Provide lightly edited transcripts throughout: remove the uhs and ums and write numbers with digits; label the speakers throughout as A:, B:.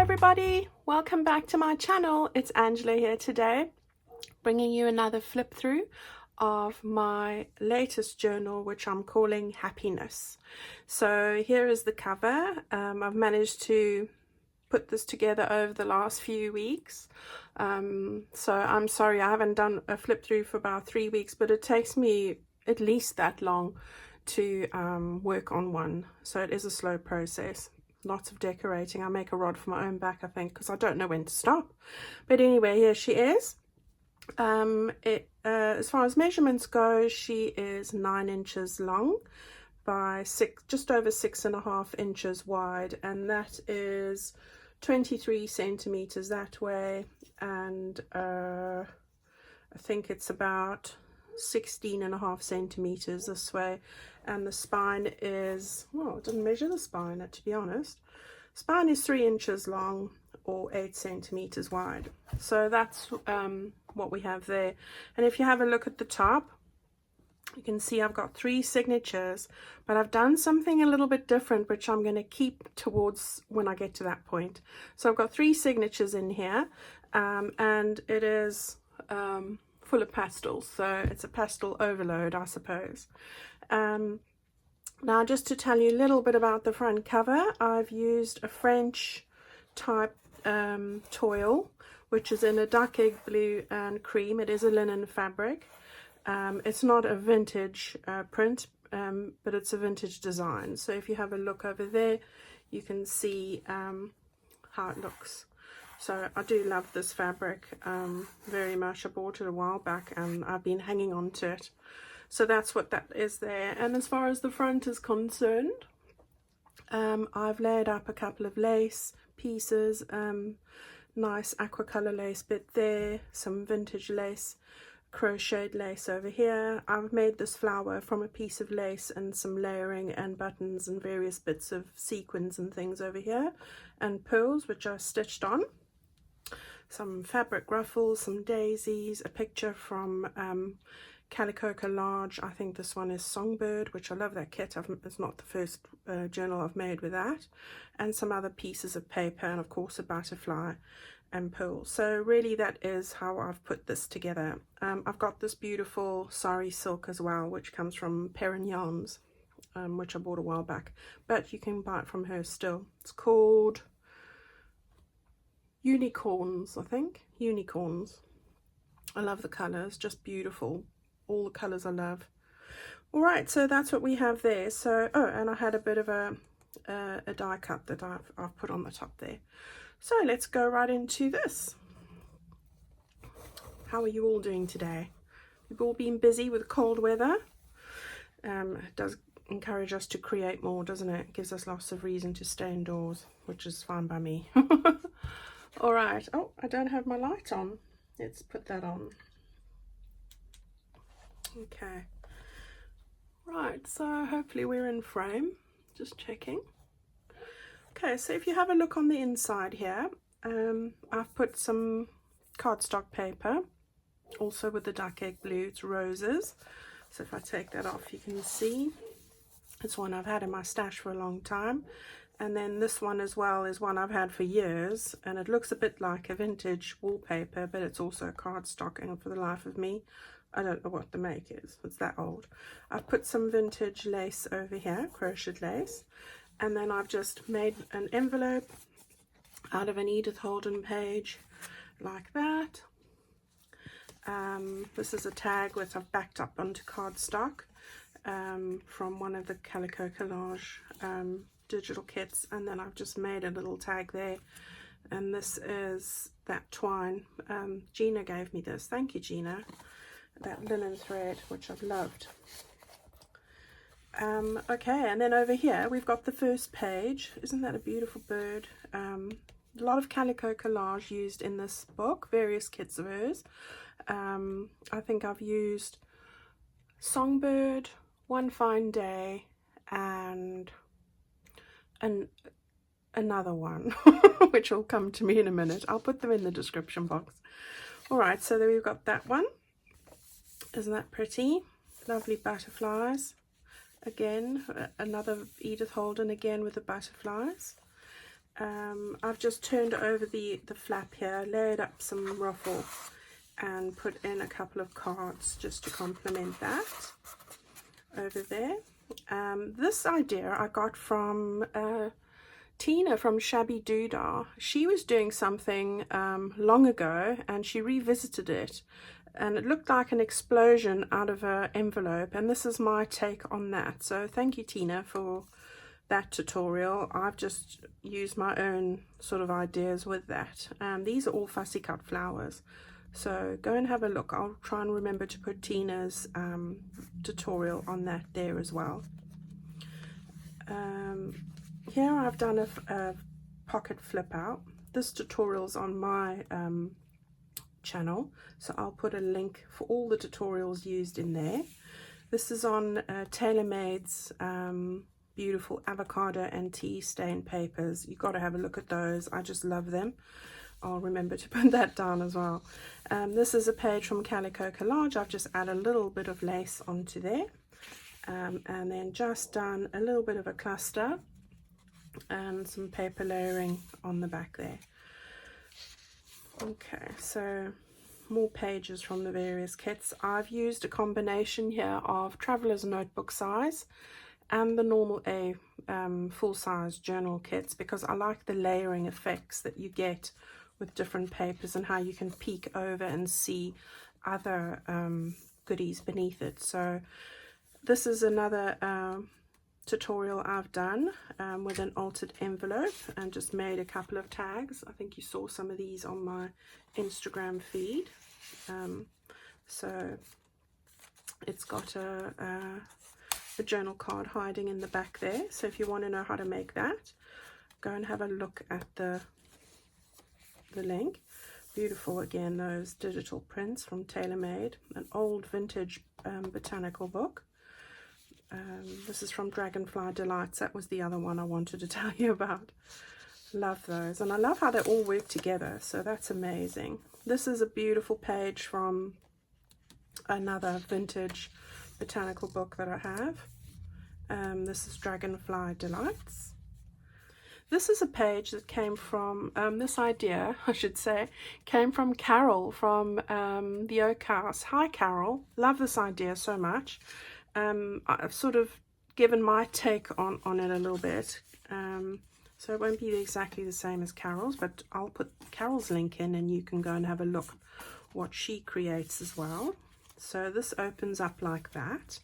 A: everybody, welcome back to my channel. It's Angela here today, bringing you another flip through of my latest journal, which I'm calling Happiness. So here is the cover. I've managed to put this together over the last few weeks, so I'm sorry I haven't done a flip through for about 3 weeks, but it takes me at least that long to work on one, so it is a slow process. Lots of decorating. I make a rod for my own back, I think, because I don't know when to stop. But anyway, here she is. As far as measurements go, she is 9 inches long by just over 6.5 inches wide, and that is 23 centimeters that way, and I think it's about 16.5 centimeters this way. And the spine is, well, it didn't measure the spine, to be honest. Spine is 3 inches long or 8 centimeters wide. So that's what we have there. And if you have a look at the top, you can see I've got 3 signatures, but I've done something a little bit different, which I'm going to keep towards when I get to that point. So I've got 3 signatures in here, and it is full of pastels, so it's a pastel overload, I suppose. Now, just to tell you a little bit about the front cover, I've used a French type toile, which is in a duck egg blue and cream. It is a linen fabric. It's not a vintage print, but it's a vintage design. So if you have a look over there, you can see how it looks. So I do love this fabric very much. I bought it a while back and I've been hanging on to it. So that's what that is there. And as far as the front is concerned, I've laid up a couple of lace pieces, nice aqua color lace bit there, some vintage lace, crocheted lace over here. I've made this flower from a piece of lace and some layering and buttons and various bits of sequins and things over here, and pearls which are stitched on. Some fabric ruffles, some daisies, a picture from Calico Collage. I think this one is Songbird, which I love that kit. It's not the first journal I've made with that. And some other pieces of paper, and of course a butterfly and pearls. So really that is how I've put this together. I've got this beautiful sari silk as well, which comes from Perrin Yarns, which I bought a while back. But you can buy it from her still. It's called Unicorns, I think. Unicorns. I love the colours, just beautiful. All the colours I love. Alright, so that's what we have there. So, oh, and I had a bit of a die cut that I've put on the top there. So let's go right into this. How are you all doing today? You've all been busy with cold weather. It does encourage us to create more, doesn't it? It gives us lots of reason to stay indoors, which is fine by me. Alright, oh, I don't have my light on. Let's put that on. Okay, right, so hopefully we're in frame, just checking. Okay, so if you have a look on the inside here, I've put some cardstock paper, also with the duck egg blue. It's roses. So if I take that off, you can see it's one I've had in my stash for a long time. And then this one as well is one I've had for years, and it looks a bit like a vintage wallpaper, but it's also cardstock, and for the life of me, I don't know what the make is. It's that old. I've put some vintage lace over here, crocheted lace, and then I've just made an envelope out of an Edith Holden page like that. This is a tag which I've backed up onto cardstock from one of the Calico Collage digital kits, and then I've just made a little tag there, and this is that twine. Gina gave me this. Thank you, Gina. That linen thread, which I've loved. Okay, and then over here we've got the first page. Isn't that a beautiful bird? A lot of Calico Collage used in this book, various kits of hers. I think I've used Songbird, One Fine Day, and another one, which will come to me in a minute. I'll put them in the description box. Alright, so there we've got that one. Isn't that pretty? Lovely butterflies. Again, another Edith Holden again with the butterflies. I've just turned over the flap here, layered up some ruffle and put in a couple of cards just to complement that over there. This idea I got from Tina from Shabby Doodah. She was doing something long ago and she revisited it, and it looked like an explosion out of an envelope, and this is my take on that. So thank you, Tina, for that tutorial. I've just used my own sort of ideas with that. These are all fussy cut flowers, so go and have a look. I'll try and remember to put Tina's tutorial on that there as well. Here I've done a pocket flip out. This tutorial's on my channel, so I'll put a link for all the tutorials used in there. This is on TaylorMade's beautiful avocado and tea stain papers. You've got to have a look at those. I just love them. I'll remember to put that down as well. This is a page from Calico Collage. I've just added a little bit of lace onto there, and then just done a little bit of a cluster and some paper layering on the back there. Okay, so more pages from the various kits. I've used a combination here of Traveler's Notebook size and the normal A full-size journal kits, because I like the layering effects that you get with different papers and how you can peek over and see other goodies beneath it. So this is another tutorial I've done with an altered envelope and just made a couple of tags. I think you saw some of these on my Instagram feed. So it's got a journal card hiding in the back there, so if you want to know how to make that, go and have a look at the link. Beautiful again, those digital prints from TaylorMade, an old vintage botanical book. This is from Dragonfly Delights. That was the other one I wanted to tell you about. Love those, and I love how they all work together, so that's amazing. This is a beautiful page from another vintage botanical book that I have. This is Dragonfly Delights. This is a page that came from, this idea, I should say, came from Carol from the Oak House. Hi Carol, love this idea so much. I've sort of given my take on it a little bit, so it won't be exactly the same as Carol's, but I'll put Carol's link in and you can go and have a look what she creates as well. So this opens up like that.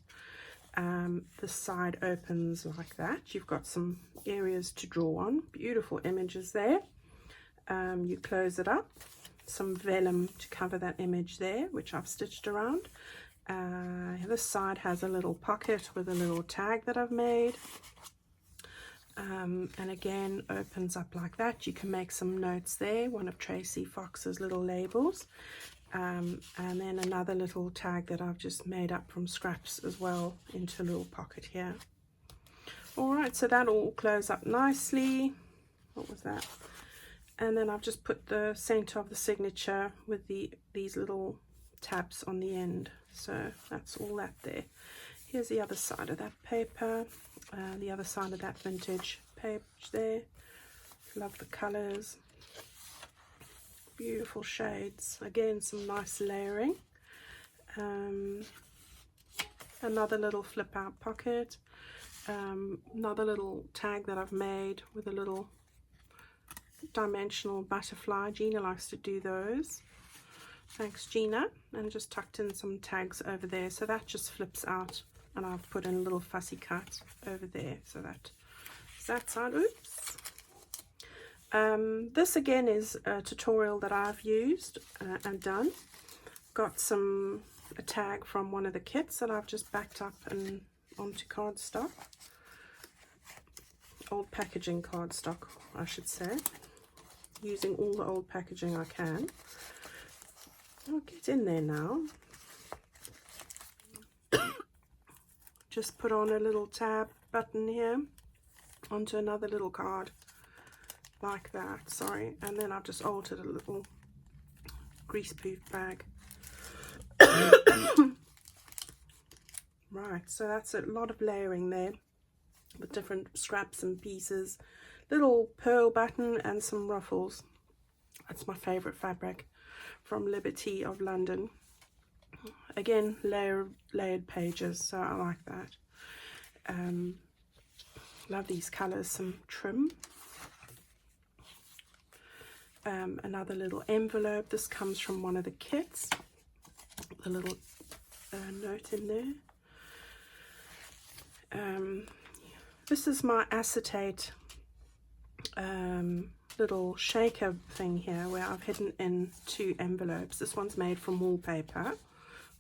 A: This side opens like that. You've got some areas to draw on. Beautiful images there. You close it up. Some vellum to cover that image there, which I've stitched around. This side has a little pocket with a little tag that I've made. And again, opens up like that. You can make some notes there. One of Tracy Fox's little labels. And then another little tag that I've just made up from scraps as well into a little pocket here. Alright, so that all closed up nicely. What was that? And then I've just put the center of the signature with these little tabs on the end. So that's all that there. Here's the other side of that paper, the other side of that vintage page there. Love the colors. Beautiful shades. Again, some nice layering. Another little flip out pocket. Another little tag that I've made with a little dimensional butterfly. Gina likes to do those. Thanks Gina. And just tucked in some tags over there, so that just flips out, and I've put in a little fussy cut over there, so that's that side. Oops. This again is a tutorial that I've used and done. Got a tag from one of the kits that I've just backed up and onto cardstock, old packaging cardstock I should say, using all the old packaging I can. I'll get in there now. Just put on a little tab button here onto another little card like that, sorry, and then I've just altered a little grease poof bag. Right, so that's a lot of layering there with different scraps and pieces, little pearl button and some ruffles. That's my favorite fabric from Liberty of London. Again, layered pages, so I like that. Love these colors. Some trim. Another little envelope. This comes from one of the kits. The little note in there. This is my acetate little shaker thing here, where I've hidden in 2 envelopes. This one's made from wallpaper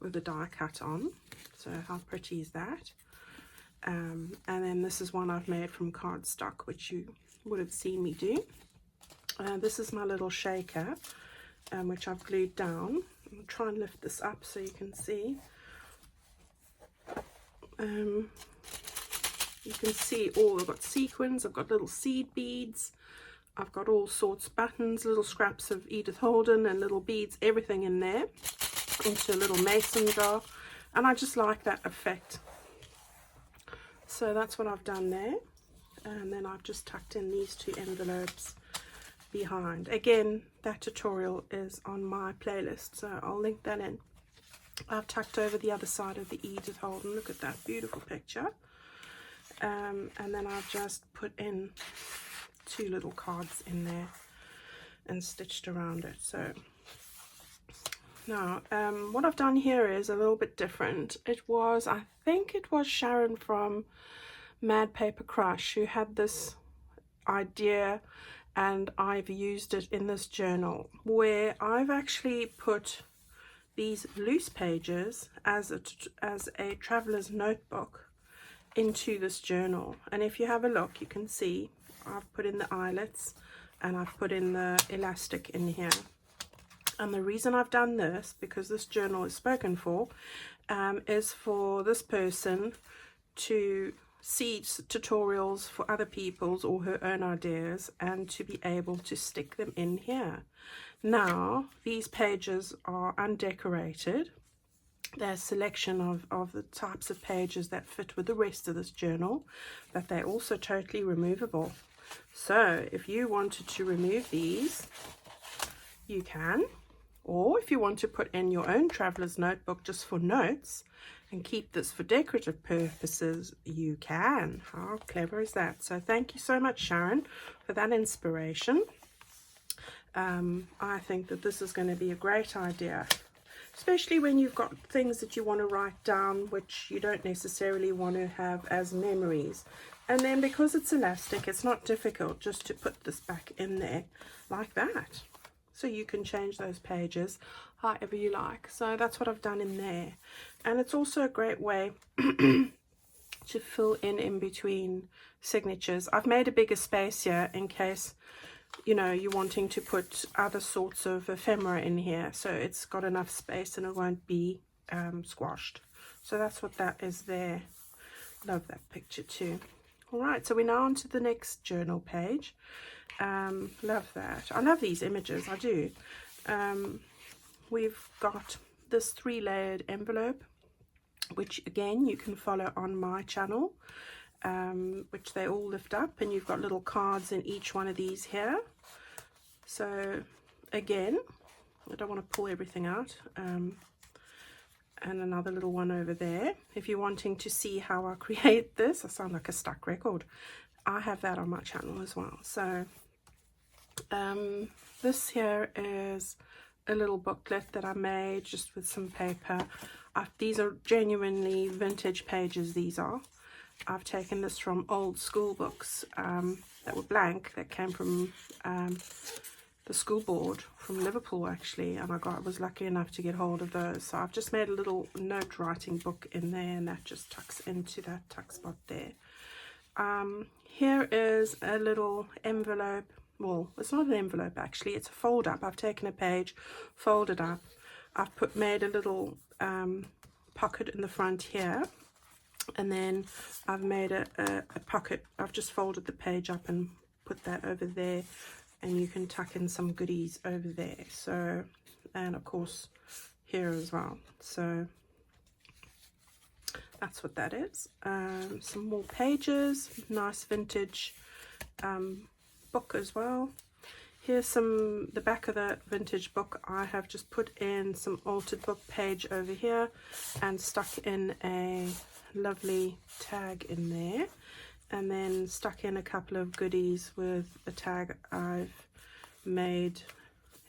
A: with the die cut on, so how pretty is that? And then this is one I've made from cardstock, which you would have seen me do. This is my little shaker, which I've glued down. I'll try and lift this up so you can see. You can see all, I've got sequins, I've got little seed beads, I've got all sorts, buttons, little scraps of Edith Holden and little beads, everything in there, into a little mason jar, and I just like that effect. So that's what I've done there, and then I've just tucked in these 2 envelopes behind. Again, that tutorial is on my playlist, so I'll link that in. I've tucked over the other side of the Edith Holden. Look at that beautiful picture. And then I've just put in 2 little cards in there and stitched around it. So now what I've done here is a little bit different. I think it was Sharon from Mad Paper Crush who had this idea, and I've used it in this journal, where I've actually put these loose pages as a traveler's notebook into this journal. And if you have a look, you can see I've put in the eyelets and I've put in the elastic in here. And the reason I've done this, because this journal is spoken for, is for this person to see tutorials for other people's or her own ideas, and to be able to stick them in here. Now, these pages are undecorated. They're a selection of the types of pages that fit with the rest of this journal, but they're also totally removable. So if you wanted to remove these, you can. Or if you want to put in your own traveler's notebook just for notes and keep this for decorative purposes, you can. How clever is that? So thank you so much, Sharon, for that inspiration. I think that this is going to be a great idea, especially when you've got things that you want to write down which you don't necessarily want to have as memories. And then because it's elastic, it's not difficult just to put this back in there like that. So you can change those pages however you like. So that's what I've done in there. And it's also a great way to fill in between signatures. I've made a bigger space here in case, you know, you're wanting to put other sorts of ephemera in here. So it's got enough space and it won't be squashed. So that's what that is there. Love that picture too. All right, so we're now on to the next journal page. Love that. I love these images, I do. We've got this 3-layered envelope, which again you can follow on my channel, which they all lift up, and you've got little cards in each one of these here. So again, I don't want to pull everything out. And another little one over there. If you're wanting to see how I create this, I sound like a stuck record, I have that on my channel as well. So this here is a little booklet that I made just with some paper. These are genuinely vintage pages. These are. I've taken this from old school books that were blank, that came from the school board from Liverpool actually, and I was lucky enough to get hold of those. So I've just made a little note writing book in there, and that just tucks into that tuck spot there. Here is a little envelope. Well, it's not an envelope actually, it's a fold up. I've taken a page, folded up. I've made a little pocket in the front here, and then I've made a pocket. I've just folded the page up and put that over there, and you can tuck in some goodies over there. So, and of course here as well. So that's what that is. Some more pages, nice vintage book as well. Here's the back of the vintage book. I have just put in some altered book page over here and stuck in a lovely tag in there, and then stuck in a couple of goodies with a tag I've made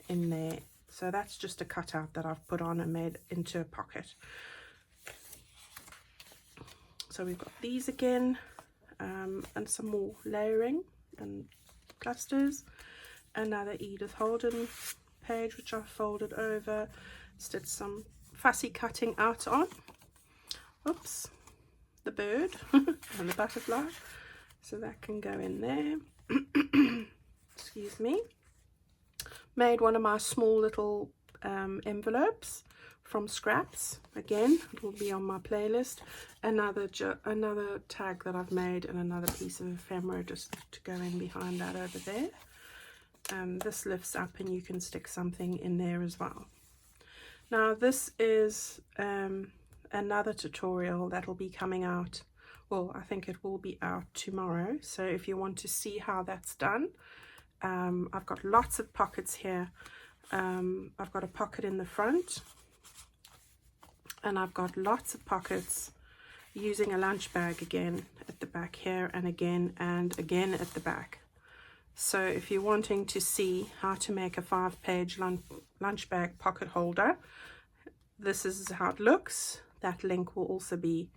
A: in there. So that's just a cutout that I've put on and made into a pocket. So we've got these again, and some more layering and clusters. Another Edith Holden page which I've folded over, stitched some fussy cutting out on. Oops, the bird and the butterfly, so that can go in there. Excuse me. Made one of my small little envelopes from scraps. Again, it will be on my playlist. Another tag that I've made, and another piece of ephemera just to go in behind that over there. This lifts up and you can stick something in there as well. Now this is another tutorial that will be coming out, well, I think it will be out tomorrow, so if you want to see how that's done, I've got lots of pockets here. I've got a pocket in the front, and I've got lots of pockets using a lunch bag again at the back here, and again at the back. So if you're wanting to see how to make a 5-page lunch bag pocket holder, this is how it looks. That link will also be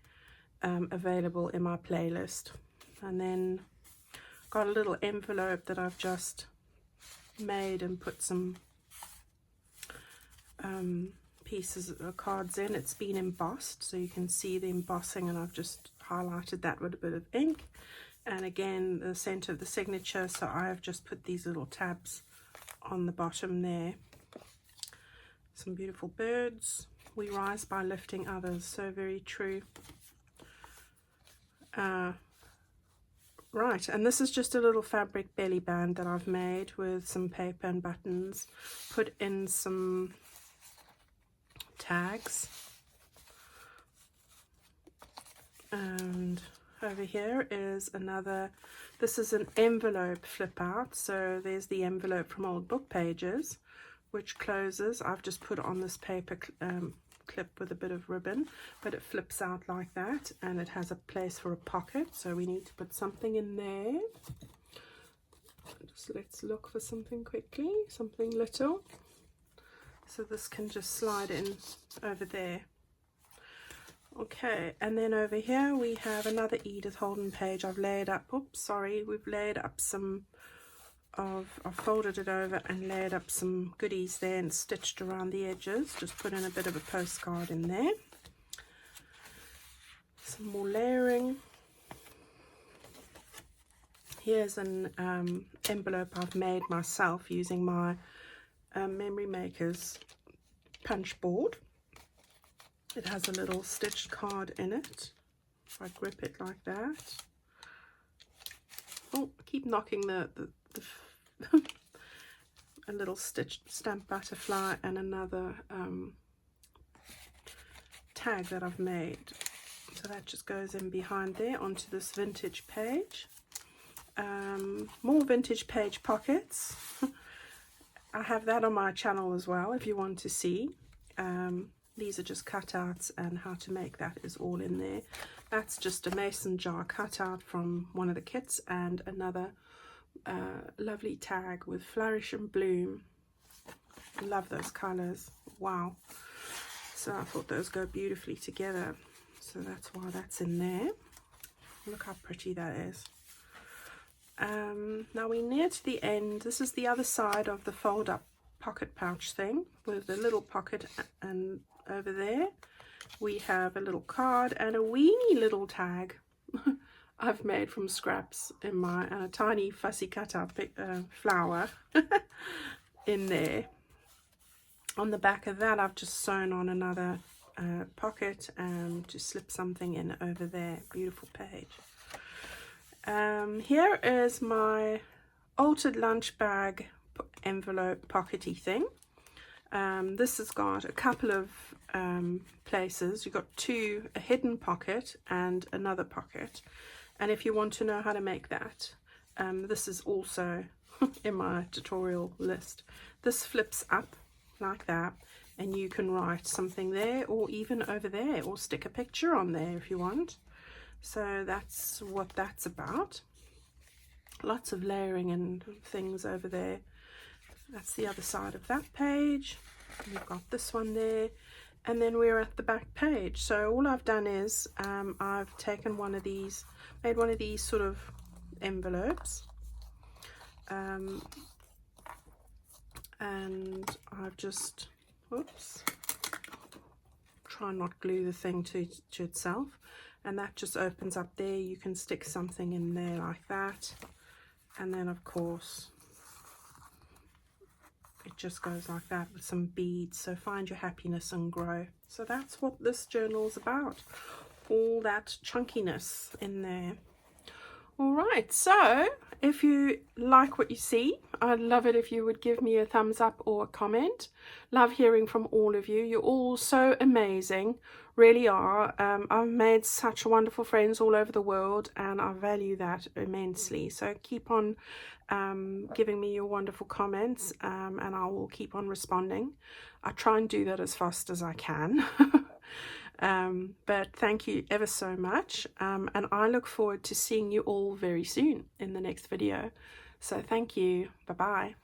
A: available in my playlist. And then got a little envelope that I've just made and put some pieces of cards in. It's been embossed, so you can see the embossing, and I've just highlighted that with a bit of ink. And again, the center of the signature, so I've just put these little tabs on the bottom there. Some beautiful birds. We rise by lifting others, so very true. Right, and this is just a little fabric belly band that I've made with some paper and buttons. Put in some tags. And over here is another, this is an envelope flip out, so there's the envelope from old book pages which closes. I've just put on this paper clip with a bit of ribbon, but it flips out like that, and it has a place for a pocket, so we need to put something in there. Just let's look for something quickly, something little, so this can just slide in over there. Okay, and then over here we have another Edith Holden page. I've laid up, oops, sorry, we've laid up some of, I've folded it over and laid up some goodies there and stitched around the edges. Just put in a bit of a postcard in there. Some more layering. Here's an envelope I've made myself using my Memory Maker's punch board. It has a little stitched card in it. If I grip it like that. Oh, I keep knocking the a little stitched stamped butterfly, and another tag that I've made. So that just goes in behind there onto this vintage page. More vintage page pockets. I have that on my channel as well if you want to see. These are just cutouts, and how to make that is all in there. That's just a mason jar cutout from one of the kits, and another lovely tag with Flourish and Bloom. Love those colors. Wow. So I thought those go beautifully together. So that's why that's in there. Look how pretty that is. Now we're near to the end. This is the other side of the fold up pocket pouch thing with a little pocket, and over there we have a little card and a weeny little tag I've made from scraps in my tiny fussy cutout flower in there. On the back of that I've just sewn on another pocket to slip something in over there. Beautiful page. Here is my altered lunch bag envelope pockety thing. This has got a couple of places. You've got a hidden pocket and another pocket, and if you want to know how to make that, This is also in my tutorial list. This flips up like that, and you can write something there, or even over there, or stick a picture on there if you want. So that's what that's about. Lots of layering and things over there. That's the other side of that page. We've got this one there, and then we're at the back page. So all I've done is I've taken one of these, made one of these sort of envelopes, and I've just, whoops, try not glue the thing to itself, and that just opens up there. You can stick something in there like that, and then of course it just goes like that with some beads. So find your happiness and grow. So that's what this journal is about, all that chunkiness in there. All right, so if you like what you see, I'd love it if you would give me a thumbs up or a comment. Love hearing from all of you. You're all so amazing, really are. I've made such wonderful friends all over the world, and I value that immensely. So keep on giving me your wonderful comments, and I will keep on responding. I try and do that as fast as I can. But thank you ever so much, and I look forward to seeing you all very soon in the next video. So thank you. Bye bye.